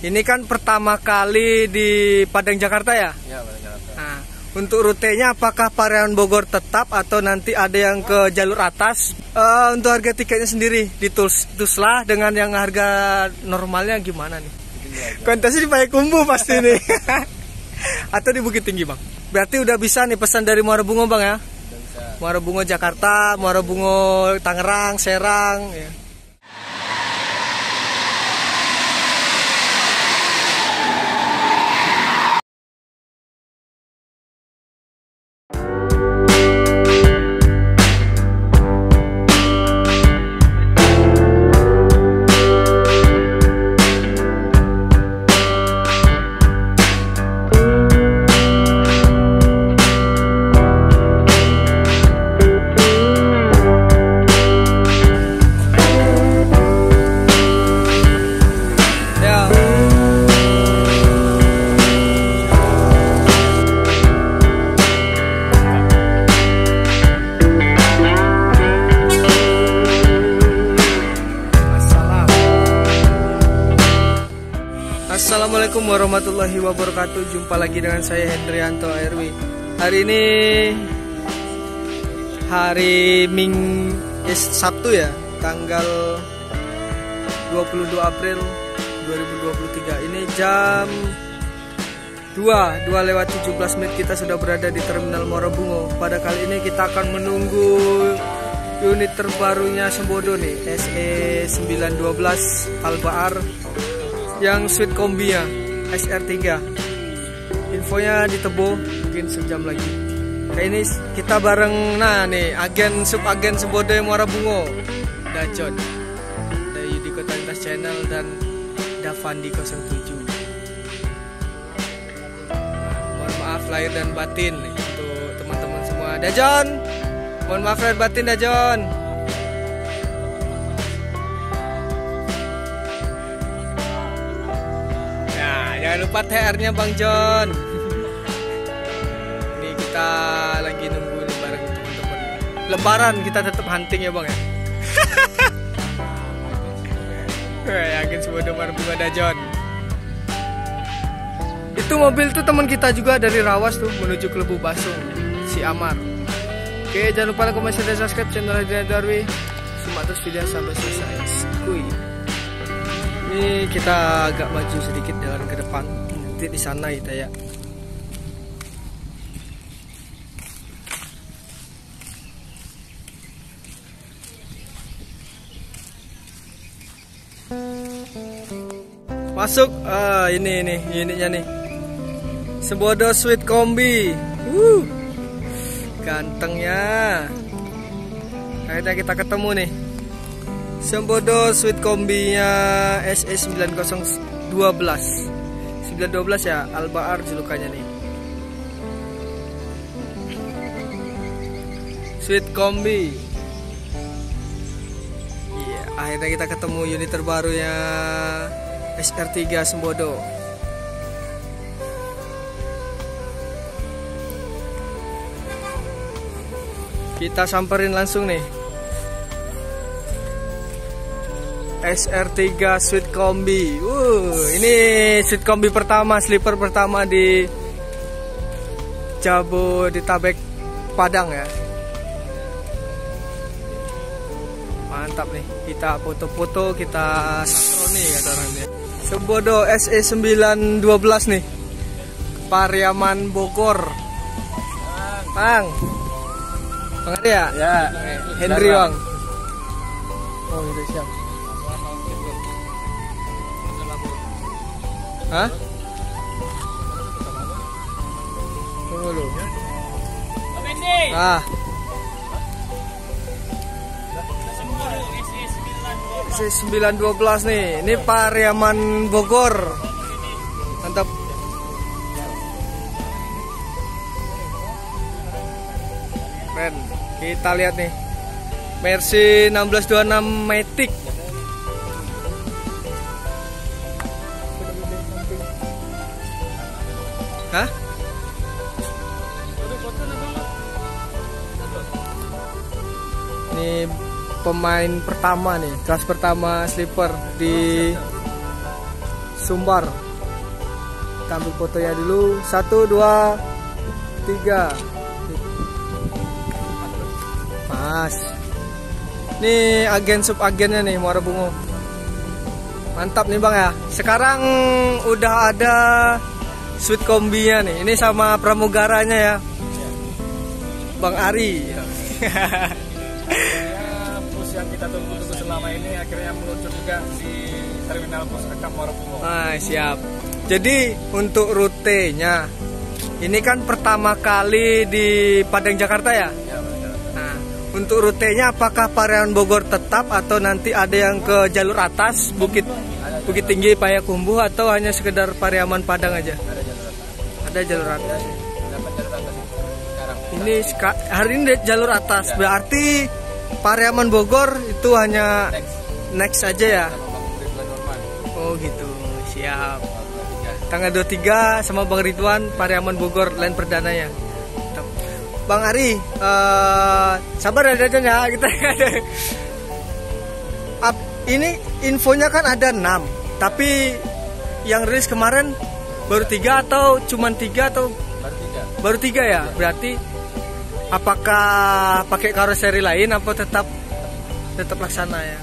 Ini kan pertama kali di Padang Jakarta ya? Ya, Padang Jakarta. Nah, untuk rutenya apakah Pariaman Bogor tetap atau nanti ada yang ke jalur atas? Untuk harga tiketnya sendiri di Tusla dengan yang harga normalnya gimana nih? Kontasnya di Payakumbuh pasti nih. Atau di Bukit Tinggi Bang? Berarti udah bisa nih pesan dari Muara Bungo Bang ya? Muara Bungo Jakarta, Muara Bungo Tangerang, Serang ya. Assalamualaikum warahmatullahi wabarakatuh. Jumpa lagi dengan saya Hendrianto ARW. Hari ini hari Sabtu ya, tanggal 22 April 2023. Ini jam 2:17 kita sudah berada di Terminal Muara Bungo. Pada kali ini kita akan menunggu unit terbarunya Sembodo nih, SE912 Albaar yang Sweet Kombi-nya SR3. Infonya di Tebo, mungkin sejam lagi. Kayak ini kita bareng, nah nih sub-agen Sembodo yang Muara Bungo, Dajon dari Yudi Kotalitas Channel dan Davandi 07. Mohon maaf lahir dan batin untuk teman-teman semua. Dajon, mohon maaf lahir batin Dajon. Jangan lupa TR-nya Bang John. Ini kita lagi nunggu nih bareng teman-teman. Lebaran kita tetap hunting ya Bang ya. Yakin Sembodo Muara Bungo Dajon. Itu mobil tuh teman kita juga dari Rawas tuh menuju ke Lebu Basung, si Amar. Oke, jangan lupa like, comment, share, dan subscribe channel Hendrianto ARW. Simak terus video sampai selesai. Kuy. Ini kita agak maju sedikit jalan ke depan, nanti di sana kita ya. Masuk, ini unitnya nih, Sembodo Sweet Kombi, gantengnya. Akhirnya kita ketemu nih. Sembodo Sweet Kombi-nya SE912 912 ya, Albaar julukannya nih. Sweet Kombi. Iya, akhirnya kita ketemu unit terbarunya SR3 Sembodo. Kita samperin langsung nih. SR3 Sweet Kombi. Ini Sweet Kombi pertama, sleeper pertama di Jabodetabek Padang ya. Mantap nih. Kita foto-foto, kita sakroni kata orangnya. Sembodo SE912 nih. Pariaman Bogor. Bang. Bang ada ya? Ya. Hendri Bang. Oh, udah siap. Hah? Tunggu dulu. SE912 nih. Ini Pariaman Bogor. Mantap. Keren. Kita lihat nih. Mercy 1626 Matic. Hah? Ini pemain pertama nih, kelas pertama sleeper di Sumbar. Kita ambil fotonya dulu. 1, 2, 3. Mas. Nih agen sub agennya nih Muara Bungo. Mantap nih Bang ya. Sekarang udah ada suite kombinya nih. Ini sama pramugaranya ya. Bang Ari. Bus yang kita tunggu-tunggu selama ini akhirnya meluncur juga di terminal bus Ekam Muara Bungo. Siap. Jadi untuk rutenya ini kan pertama kali di Padang Jakarta ya? Ya, benar. Nah, untuk rutenya apakah Pariaman Bogor tetap atau nanti ada yang ke jalur atas Bukit Tinggi Payakumbuh atau hanya sekedar Pariaman Padang aja? Ada jalur atas. Ada jalur atas. Dapat jalur atas sekarang. Ini hari ini jalur atas. Berarti Pariaman Bogor itu hanya next aja ya? Sama Bang Ridwan Norman. Oh gitu. Siap. Tanggal 23. Tanggal 23 sama Bang Ridwan Pariaman Bogor line perdananya. Bang Ari, sabar ya Dajon ya kita. Ini infonya kan ada 6, tapi yang rilis kemarin baru 3 atau cuman 3 atau Baru 3. baru 3 ya? Berarti apakah pakai karoseri lain apa tetap laksana ya?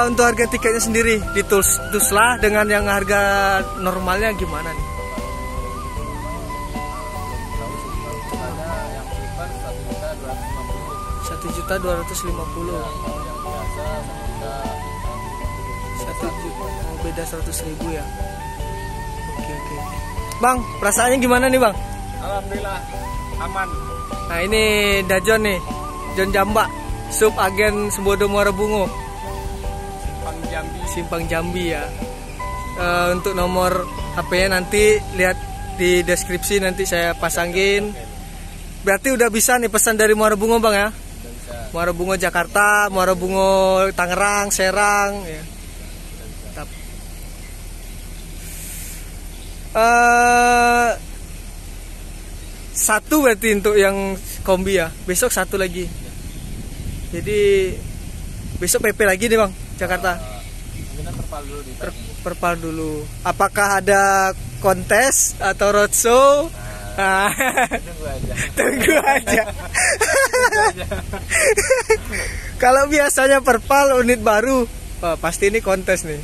Untuk harga tiketnya sendiri di Tusla dengan yang harga normalnya gimana nih? Ada yang sleeper 1.250.000. 1.250.000. Yang biasa 1.000.000. Oh, beda 100.000 ya. Oke. Bang, perasaannya gimana nih Bang? Alhamdulillah aman. Nah ini Dajon nih, Jon Jamba, sub agen Sembodo Muara Bungo, Simpang Jambi ya. Untuk nomor HP-nya nanti lihat di deskripsi, nanti saya pasangin. Berarti udah bisa nih pesan dari Muara Bungo Bang ya? Bisa. Muara Bungo Jakarta, Muara Bungo Tangerang, Serang ya. Mantap. Satu berarti untuk yang kombi ya. Besok satu lagi. Jadi besok PP lagi nih Bang, Jakarta. Kita terpal dulu di Perpal dulu. Apakah ada kontes atau roadshow? Tunggu aja. Tunggu aja. Kalau biasanya perpal unit baru, wah, pasti ini kontes nih.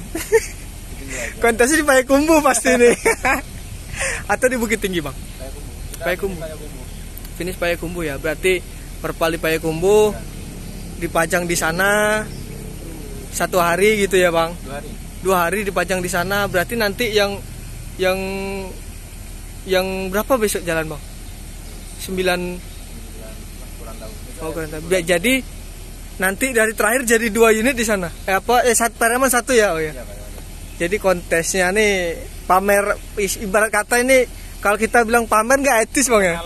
Kontesnya di Payakumbuh pasti nih. Atau di Bukit Tinggi Bang? Payakumbuh. Finish Payakumbuh ya. Berarti perpal di Payakumbuh, dipajang di sana 1 hari gitu ya Bang? 2 hari dipajang di sana. Berarti nanti yang berapa besok jalan Bang? 9. Oh, kurang tahu. Jadi nanti dari terakhir jadi 2 unit di sana. Pariaman 1 ya? Oh ya. Jadi kontesnya nih pamer, ibarat kata ini kalau kita bilang pamer nggak etis Bang ya?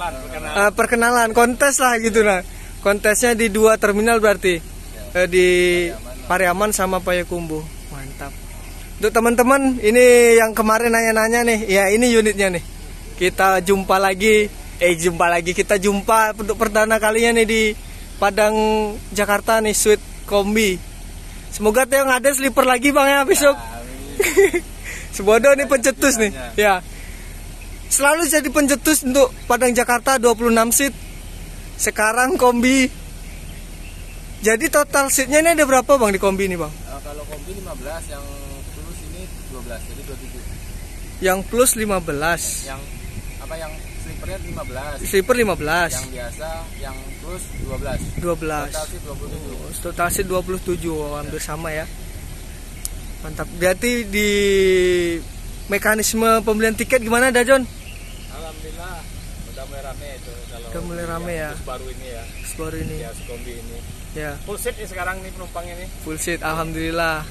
Perkenalan, kontes lah gitu nah. Kontesnya di 2 terminal berarti di Pariaman sama Payakumbuh. Mantap. Untuk teman-teman ini yang kemarin nanya-nanya nih, ya ini unitnya nih. Kita jumpa lagi, kita jumpa untuk perdana kalinya nih di Padang Jakarta nih, suite kombi. Semoga yang ada sleeper lagi Bang ya besok. Sembodo nih pencetus nih. Ya. Selalu jadi pencetus untuk Padang Jakarta 26 seat. Sekarang kombi. Jadi total seatnya ini ada berapa Bang di kombi ini Bang? Kalau kombi 15, yang plus ini 12, jadi 27. Yang plus 15. Yang sleepernya 15. Sleeper 15. Yang biasa, yang plus 12. 12. Total sih 27. Total seat 27, hampir sama ya. Mantap. Berarti di mekanisme pembelian tiket gimana Dajon? Alhamdulillah udah mulai rame itu kalau udah mulai rame ya. Bus baru ini ya. Bus baru ini. Ya, kombi ini. Ya. Full seat nih sekarang nih penumpang ini. Full seat, alhamdulillah.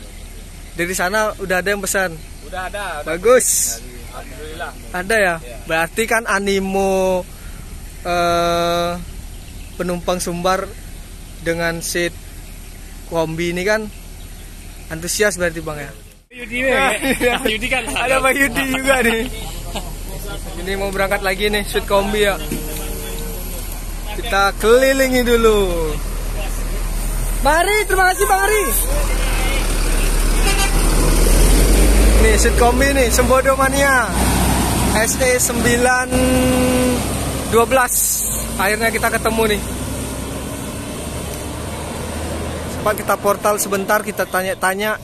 Dari sana udah ada yang pesan. Udah ada. Bagus. Alhamdulillah. Ada ya? Ya. Berarti kan animo penumpang Sumbar dengan seat kombi ini kan antusias berarti Bang ya. Yudi kan. Ada Pak Yudi juga nih. Ini mau berangkat lagi nih suite kombi ya. Kita kelilingi dulu. Mari, terima kasih Bang Ari. Sweet Kombi nih, Sembodo Mania SE 912. Akhirnya kita ketemu nih. Sempat kita portal sebentar, kita tanya-tanya.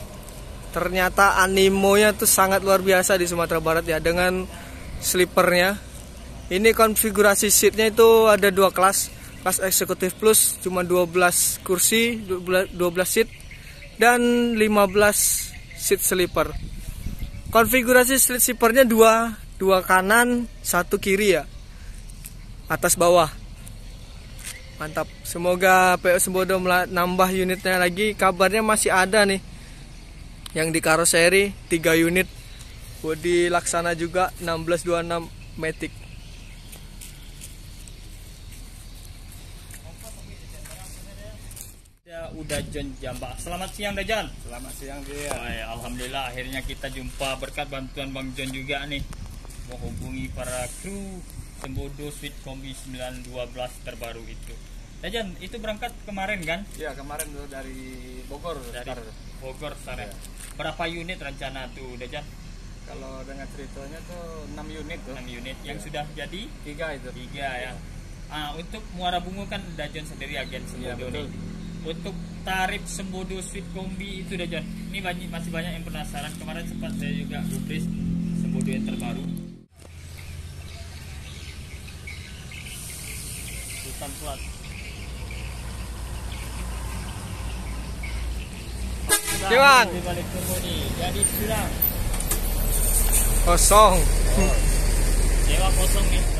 Ternyata animonya tuh sangat luar biasa di Sumatera Barat ya, dengan sleepernya. Ini konfigurasi seatnya itu ada 2 kelas. Kelas eksekutif plus cuma 12 kursi, 12 seat, dan 15 seat sleeper. Konfigurasi seat sleepernya 2 kanan, 1 kiri ya, atas bawah. Mantap. Semoga PO Sembodo nambah unitnya lagi. Kabarnya masih ada nih yang di karoseri 3 unit. Bodi Laksana juga 1626 Matic. Udah John Jamba. Selamat siang Dajan. Selamat siang dia. Alhamdulillah akhirnya kita jumpa berkat bantuan Bang John juga nih. Menghubungi para kru Sembodo Sweet Kombi 912 terbaru itu. Dajan, itu berangkat kemarin kan? Iya, kemarin tuh dari Bogor. Dari Bogor start. Ya. Berapa unit rencana tuh Dajan? Kalau dengan ceritanya tuh 6 unit tuh. 6 unit. Yang sudah jadi 3 itu. 3 ya. Untuk Muara Bungo kan Dajan sendiri agen Sembodo nih. Untuk tarif Sembodo Sweet Kombi itu Dajan, ini masih banyak yang penasaran. Kemarin sempat saya juga gubris Sembodo yang terbaru. Sultan Plat. Bang. Di balik turbo nih, jadi sudah Kosong. sewa kosong nih.